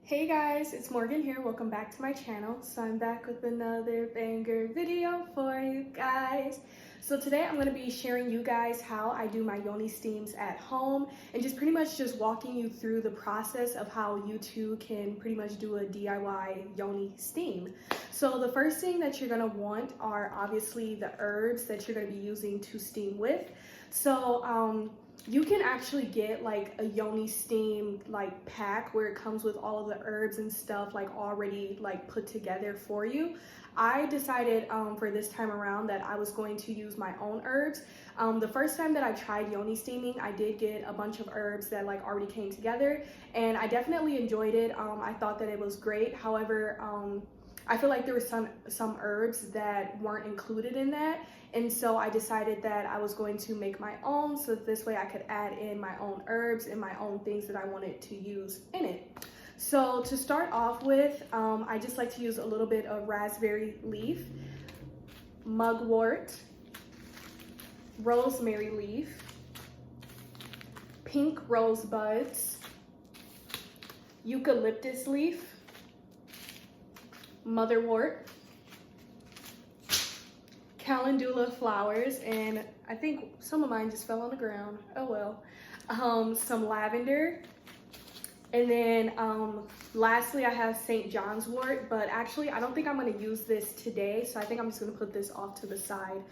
Hey guys, it's Morgan here. Welcome back to my channel. So I'm back with another banger video for you guys. So today I'm going to be sharing you guys how I do my Yoni steams at home and just pretty much just walking you through the process of how you too can pretty much do a DIY Yoni steam. So the first thing that you're going to want are obviously the herbs that you're going to be using to steam with. So you can actually get like a Yoni steam like pack where it comes with all of the herbs and stuff like already like put together for you. I decided for this time around that I was going to use my own herbs. The first time that I tried Yoni steaming, I did get a bunch of herbs that like already came together, and I definitely enjoyed it. I thought that it was great. However, I feel like there were some herbs that weren't included in that, and so I decided that I was going to make my own, so that this way I could add in my own herbs and my own things that I wanted to use in it. So to start off with, I just like to use a little bit of raspberry leaf, mugwort, rosemary leaf, pink rose buds, eucalyptus leaf, motherwort, calendula flowers, and I think some of mine just fell on the ground. Oh well. Some lavender, and then lastly I have St. John's wort, but actually I don't think I'm going to use this today, so I think I'm just going to put this off to the side.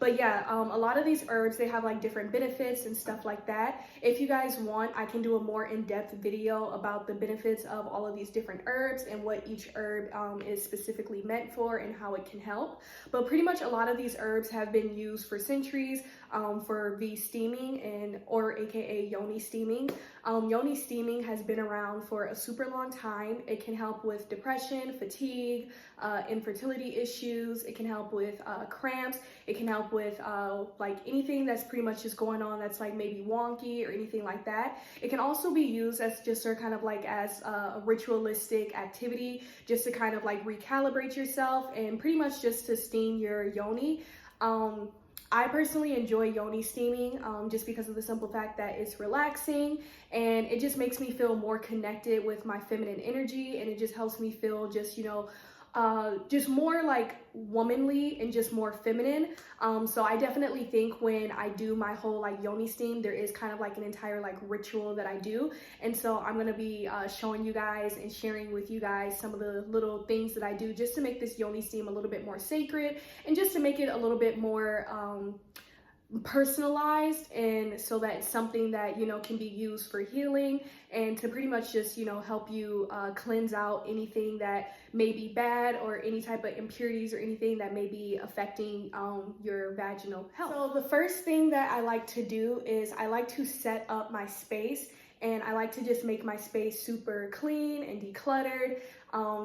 But yeah, a lot of these herbs, they have like different benefits and stuff like that. If you guys want, I can do a more in-depth video about the benefits of all of these different herbs and what each herb is specifically meant for and how it can help. But pretty much a lot of these herbs have been used for centuries for steaming or aka Yoni steaming. Yoni steaming has been around for a super long time. It can help with depression, fatigue, infertility issues. It can help with cramps. It can help with like anything that's pretty much just going on that's like maybe wonky or anything like that. It can also be used as just sort of kind of like as a ritualistic activity, just to kind of like recalibrate yourself and pretty much just to steam your yoni. I personally enjoy Yoni steaming just because of the simple fact that it's relaxing and it just makes me feel more connected with my feminine energy, and it just helps me feel just, you know, just more like womanly and just more feminine. So I definitely think when I do my whole like Yoni steam, there is kind of like an entire like ritual that I do, and so I'm gonna be showing you guys and sharing with you guys some of the little things that I do just to make this Yoni steam a little bit more sacred and just to make it a little bit more personalized, and so that it's something that, you know, can be used for healing and to pretty much just, you know, help you cleanse out anything that may be bad or any type of impurities or anything that may be affecting your vaginal health. So the first thing that I like to do is I like to set up my space, and I like to just make my space super clean and decluttered,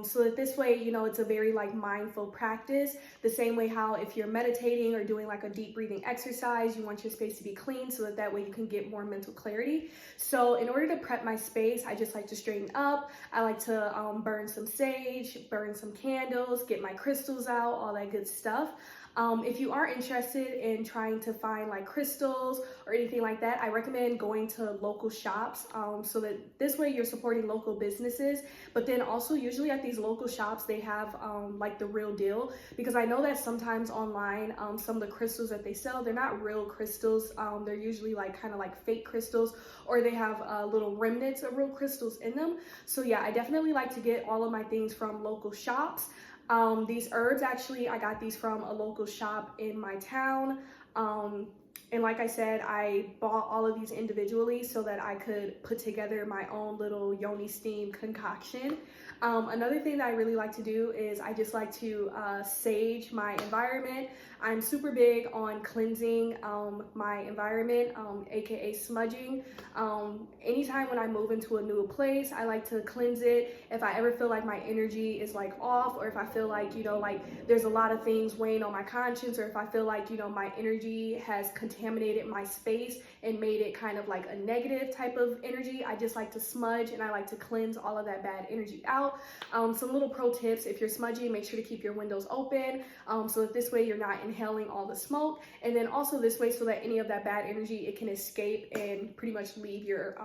so that this way, you know, it's a very like mindful practice. The same way how if you're meditating or doing like a deep breathing exercise, you want your space to be clean so that way you can get more mental clarity. So in order to prep my space, I just like to straighten up. I like to burn some sage, burn some candles, get my crystals out, all that good stuff. If you are interested in trying to find like crystals or anything like that, I recommend going to local shops, so that this way you're supporting local businesses. But then also usually at these local shops, they have like the real deal, because I know that sometimes online, some of the crystals that they sell, they're not real crystals. They're usually like kind of like fake crystals, or they have little remnants of real crystals in them. So yeah, I definitely like to get all of my things from local shops. These herbs, actually, I got these from a local shop in my town. And like I said, I bought all of these individually so that I could put together my own little Yoni steam concoction. Another thing that I really like to do is I just like to sage my environment. I'm super big on cleansing my environment, aka smudging. Anytime when I move into a new place, I like to cleanse it. If I ever feel like my energy is like off, or if I feel like, you know, like there's a lot of things weighing on my conscience, or if I feel like, you know, my energy has contaminated my space and made it kind of like a negative type of energy, I just like to smudge and I like to cleanse all of that bad energy out. Some little pro tips: if you're smudging, make sure to keep your windows open, so that this way you're not inhaling all the smoke, and then also this way so that any of that bad energy, it can escape and pretty much leave your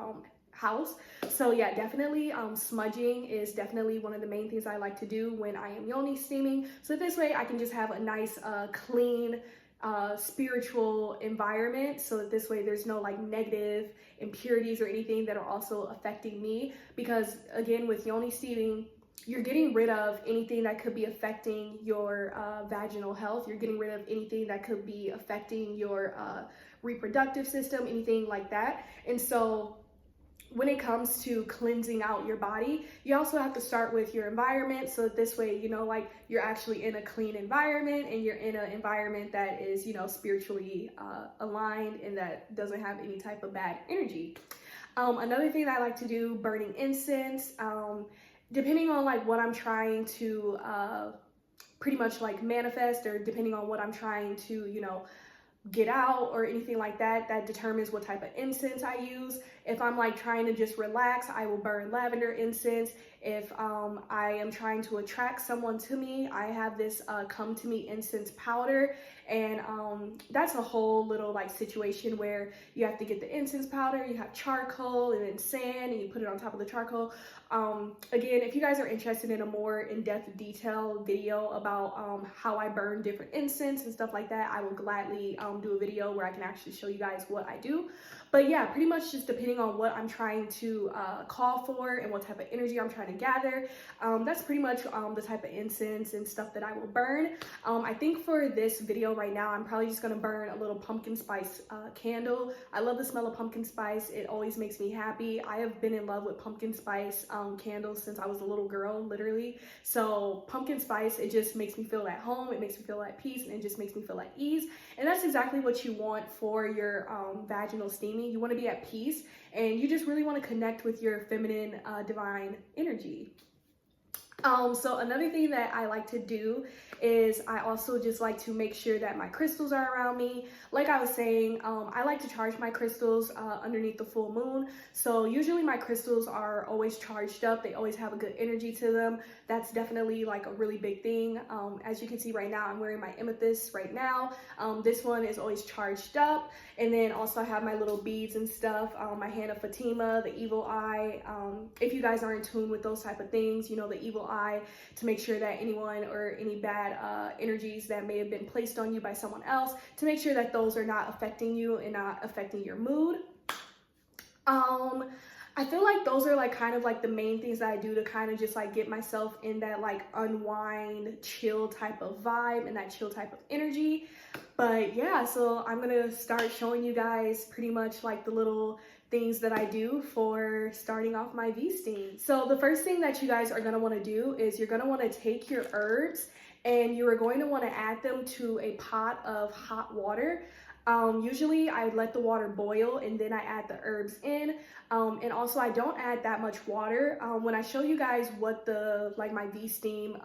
house. So yeah, definitely smudging is definitely one of the main things I like to do when I am yoni steaming. So this way I can just have a nice clean spiritual environment, so that this way there's no like negative impurities or anything that are also affecting me. Because again, with yoni steaming, you're getting rid of anything that could be affecting your vaginal health. You're getting rid of anything that could be affecting your reproductive system, anything like that. And so when it comes to cleansing out your body, you also have to start with your environment, so that this way, you know, like you're actually in a clean environment and you're in an environment that is, you know, spiritually aligned and that doesn't have any type of bad energy. Another thing that I like to do, burning incense. Depending on like what I'm trying to pretty much like manifest, or depending on what I'm trying to, you know, get out or anything like that, that determines what type of incense I use. If I'm like trying to just relax, I will burn lavender incense. If I am trying to attract someone to me, I have this come to me incense powder, and that's a whole little like situation where you have to get the incense powder, you have charcoal and then sand, and you put it on top of the charcoal. Again, if you guys are interested in a more in-depth detailed video about how I burn different incense and stuff like that, I will gladly do a video where I can actually show you guys what I do. But yeah, pretty much just depending on what I'm trying to call for and what type of energy I'm trying to gather, that's pretty much the type of incense and stuff that I will burn. I think for this video right now, I'm probably just gonna burn a little pumpkin spice candle. I love the smell of pumpkin spice. It always makes me happy. I have been in love with pumpkin spice candles since I was a little girl, literally. So pumpkin spice, it just makes me feel at home, it makes me feel at peace, and it just makes me feel at ease. And that's exactly what you want for your vaginal steaming. You want to be at peace, and you just really want to connect with your feminine divine energy. So another thing that I like to do is I also just like to make sure that my crystals are around me. Like I was saying, I like to charge my crystals underneath the full moon. So usually my crystals are always charged up. They always have a good energy to them. That's definitely like a really big thing. As you can see right now, I'm wearing my amethyst right now. This one is always charged up. And then also I have my little beads and stuff, my hand of Fatima, the evil eye. If you guys are in tune with those type of things, you know, the evil eye, to make sure that anyone or any bad energies that may have been placed on you by someone else, to make sure that those are not affecting you and not affecting your mood. I feel like those are like kind of like the main things that I do to kind of just like get myself in that like unwind, chill type of vibe and that chill type of energy. But yeah, so I'm gonna start showing you guys pretty much like the little things that I do for starting off my V-steam. So the first thing that you guys are gonna wanna do is you're gonna wanna take your herbs and you are going to wanna add them to a pot of hot water. Usually I let the water boil and then I add the herbs in. And also I don't add that much water. When I show you guys what the, like my V-steam,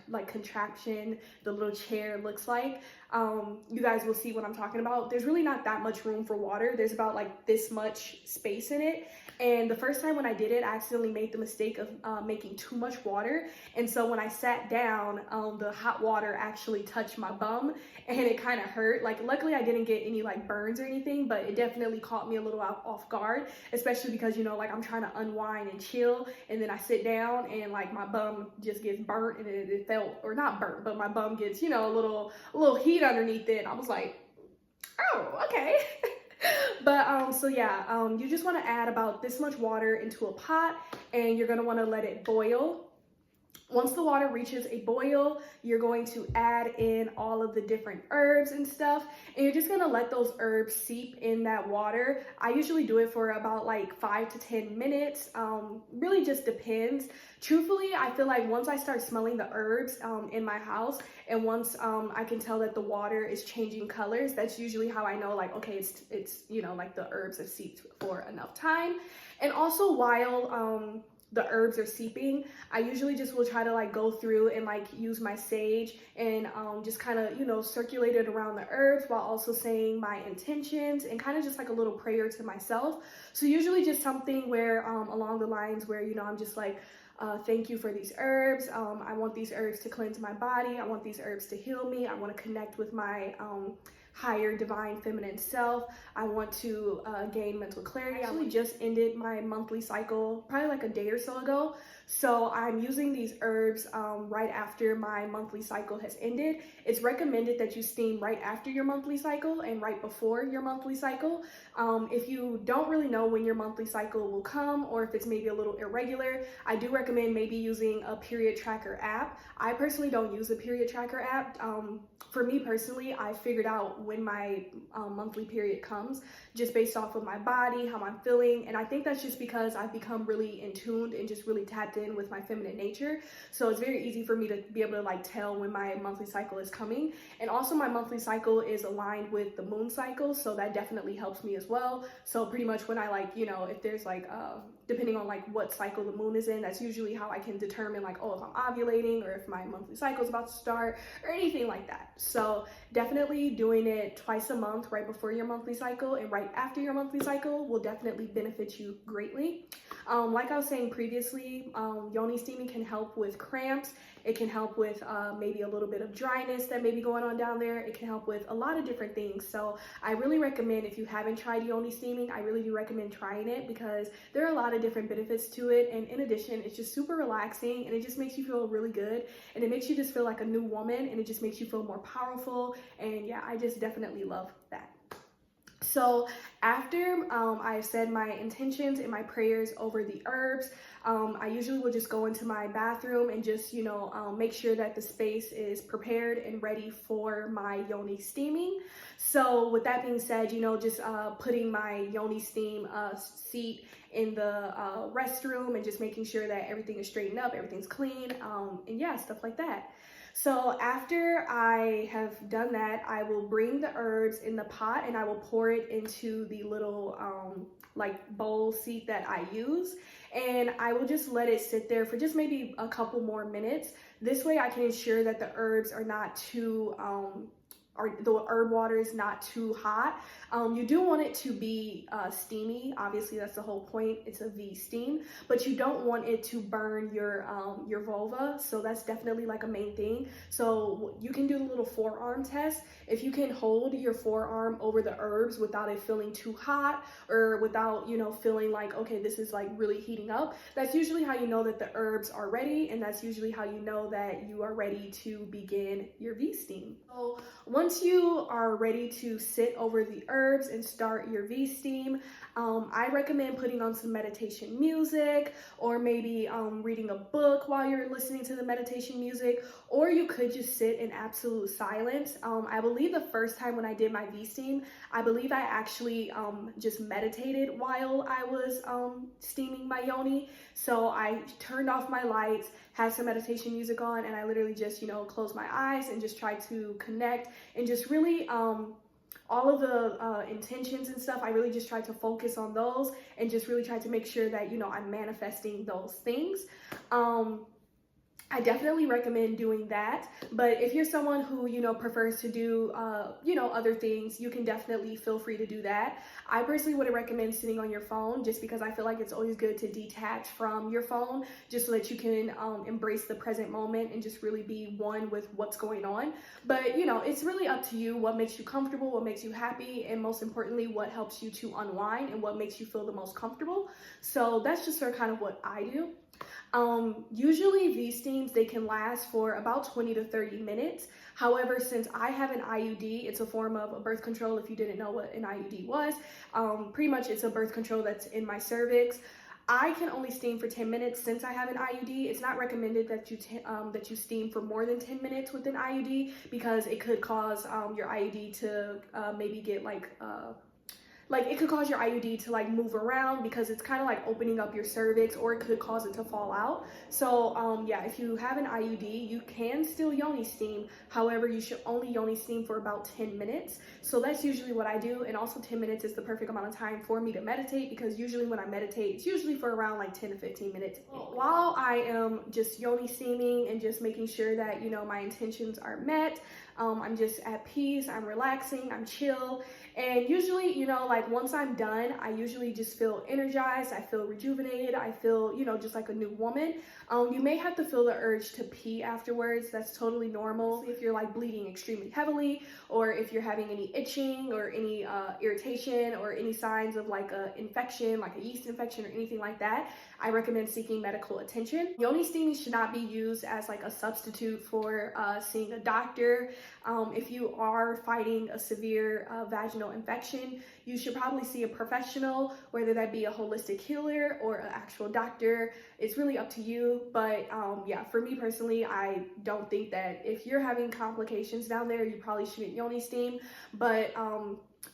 like contraption, the little chair looks like, you guys will see what I'm talking about. There's really not that much room for water. There's about like this much space in it. And the first time when I did it, I accidentally made the mistake of making too much water. And so when I sat down, the hot water actually touched my bum and it kind of hurt. Like luckily I didn't get any like burns or anything, but it definitely caught me a little off guard, especially because, you know, like I'm trying to unwind and chill, and then I sit down and like my bum just gets burnt, and it felt, or not burnt, but my bum gets, you know, a little heat underneath it. I was like, oh, okay. But so yeah, you just want to add about this much water into a pot, and you're going to want to let it boil. Once the water reaches a boil, you're going to add in all of the different herbs and stuff, and you're just gonna let those herbs seep in that water. I usually do it for about like 5 to 10 minutes. Really just depends. Truthfully, I feel like once I start smelling the herbs in my house, and once I can tell that the water is changing colors, that's usually how I know like, okay, it's you know, like the herbs have seeped for enough time. And also while the herbs are seeping, I usually just will try to like go through and like use my sage and just kind of, you know, circulate it around the herbs while also saying my intentions and kind of just like a little prayer to myself. So usually just something where along the lines where, you know, I'm just like, thank you for these herbs. I want these herbs to cleanse my body. I want these herbs to heal me. I want to connect with my higher divine feminine self. I want to gain mental clarity. I actually just ended my monthly cycle probably like a day or so ago. So I'm using these herbs right after my monthly cycle has ended. It's recommended that you steam right after your monthly cycle and right before your monthly cycle. If you don't really know when your monthly cycle will come, or if it's maybe a little irregular, I do recommend maybe using a period tracker app. I personally don't use a period tracker app. For me personally, I figured out when my monthly period comes just based off of my body, how I'm feeling, and I think that's just because I've become really in tuned and just really tapped in with my feminine nature. So it's very easy for me to be able to like tell when my monthly cycle is coming. And also my monthly cycle is aligned with the moon cycle, so that definitely helps me as well. So pretty much when I like, you know, if there's like depending on like what cycle the moon is in, that's usually how I can determine like, oh, if I'm ovulating or if my monthly cycle is about to start or anything like that. So definitely doing it twice a month right before your monthly cycle and right after your monthly cycle will definitely benefit you greatly. Like I was saying previously, Yoni Steaming can help with cramps. It can help with maybe a little bit of dryness that may be going on down there. It can help with a lot of different things. So I really recommend, if you haven't tried Yoni Steaming, I really do recommend trying it because there are a lot of different benefits to it. And in addition, it's just super relaxing and it just makes you feel really good. And it makes you just feel like a new woman and it just makes you feel more powerful. And yeah, I just definitely love that. So after I've said my intentions and my prayers over the herbs, I usually will just go into my bathroom and just, you know, make sure that the space is prepared and ready for my Yoni steaming. So with that being said, you know, just putting my Yoni steam seat in the restroom and just making sure that everything is straightened up, everything's clean, and yeah, stuff like that. So after I have done that, I will bring the herbs in the pot and I will pour it into the little like bowl seat that I use. And I will just let it sit there for just maybe a couple more minutes. This way I can ensure that the herbs are not too, or the herb water is not too hot. You do want it to be steamy. Obviously, that's the whole point. It's a V steam, but you don't want it to burn your vulva. So that's definitely like a main thing. So you can do the little forearm test. If you can hold your forearm over the herbs without it feeling too hot or without, you know, feeling like, okay, this is like really heating up, that's usually how you know that the herbs are ready. And that's usually how you know that you are ready to begin your V steam. So once you are ready to sit over the herbs and start your V steam, I recommend putting on some meditation music or maybe reading a book while you're listening to the meditation music, or you could just sit in absolute silence. I believe the first time when I did my V steam, I believe I actually just meditated while I was steaming my yoni. So I turned off my lights, had some meditation music on, and I literally just, you know, closed my eyes and just tried to connect and just really all of the intentions and stuff, I really just tried to focus on those and just really tried to make sure that, you know, I'm manifesting those things. I definitely recommend doing that, but if you're someone who, you know, prefers to do, you know, other things, you can definitely feel free to do that. I personally wouldn't recommend sitting on your phone just because I feel like it's always good to detach from your phone just so that you can embrace the present moment and just really be one with what's going on. But, you know, it's really up to you what makes you comfortable, what makes you happy, and most importantly, what helps you to unwind and what makes you feel the most comfortable. So that's just sort of kind of what I do. Usually V steams, they can last for about 20 to 30 minutes. However, since I have an IUD, it's a form of a birth control. If you didn't know what an IUD was, pretty much it's a birth control that's in my cervix. I can only steam for 10 minutes since I have an IUD. It's not recommended that you steam for more than 10 minutes with an IUD because it could cause your IUD to maybe get like it could cause your IUD to like move around because it's kind of like opening up your cervix, or it could cause it to fall out. So yeah, if you have an IUD, you can still yoni steam. However, you should only yoni steam for about 10 minutes. So that's usually what I do. And also 10 minutes is the perfect amount of time for me to meditate, because usually when I meditate, it's usually for around like 10 to 15 minutes. While I am just yoni steaming and just making sure that, you know, my intentions are met, I'm just at peace, I'm relaxing, I'm chill. And usually, you know, like once I'm done, I usually just feel energized, I feel rejuvenated, I feel, you know, just like a new woman. You may have to feel the urge to pee afterwards. That's totally normal. If you're like bleeding extremely heavily, or if you're having any itching or any irritation or any signs of like a infection, like a yeast infection or anything like that, I recommend seeking medical attention. Yoni steaming should not be used as like a substitute for seeing a doctor. If you are fighting a severe vaginal infection, you should probably see a professional, whether that be a holistic healer or an actual doctor. It's really up to you. But yeah, for me personally, I don't think that if you're having complications down there, you probably shouldn't yoni steam. But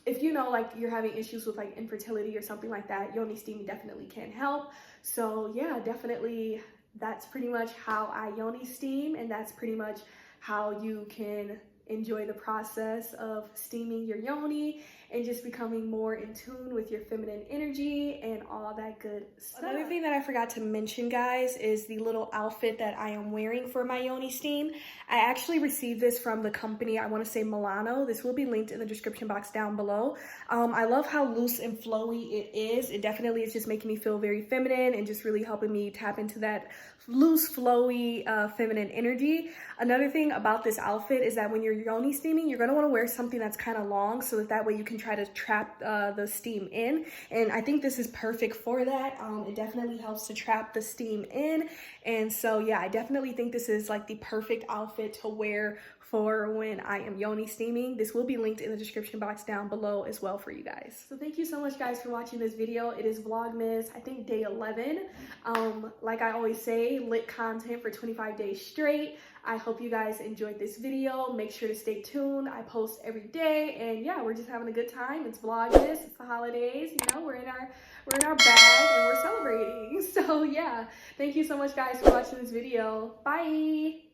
if you know, like you're having issues with like infertility or something like that, yoni steaming definitely can help. So yeah, definitely that's pretty much how I yoni steam, and that's pretty much how you can enjoy the process of steaming your yoni and just becoming more in tune with your feminine energy and all that good stuff. Another thing that I forgot to mention, guys, is the little outfit that I am wearing for my yoni steam. I actually received this from the company, I want to say Milano. This will be linked in the description box down below. I love how loose and flowy it is. It definitely is just making me feel very feminine and just really helping me tap into that loose, flowy, feminine energy. Another thing about this outfit is that when you're yoni steaming, you're going to want to wear something that's kind of long so that way you can try to trap the steam in. And I think this is perfect for that. It definitely helps to trap the steam in. And so yeah, I definitely think this is like the perfect outfit to wear for when I am yoni steaming. This will be linked in the description box down below as well for you guys. So thank you so much, guys, for watching this video. It is vlogmas, I think day 11. Like I always say, lit content for 25 days straight. I hope you guys enjoyed this video. Make sure to stay tuned. I post every day, and yeah, we're just having a good time. It's vlogmas, it's the holidays, you know, we're in our bag and we're celebrating. So yeah, thank you so much, guys, for watching this video. Bye.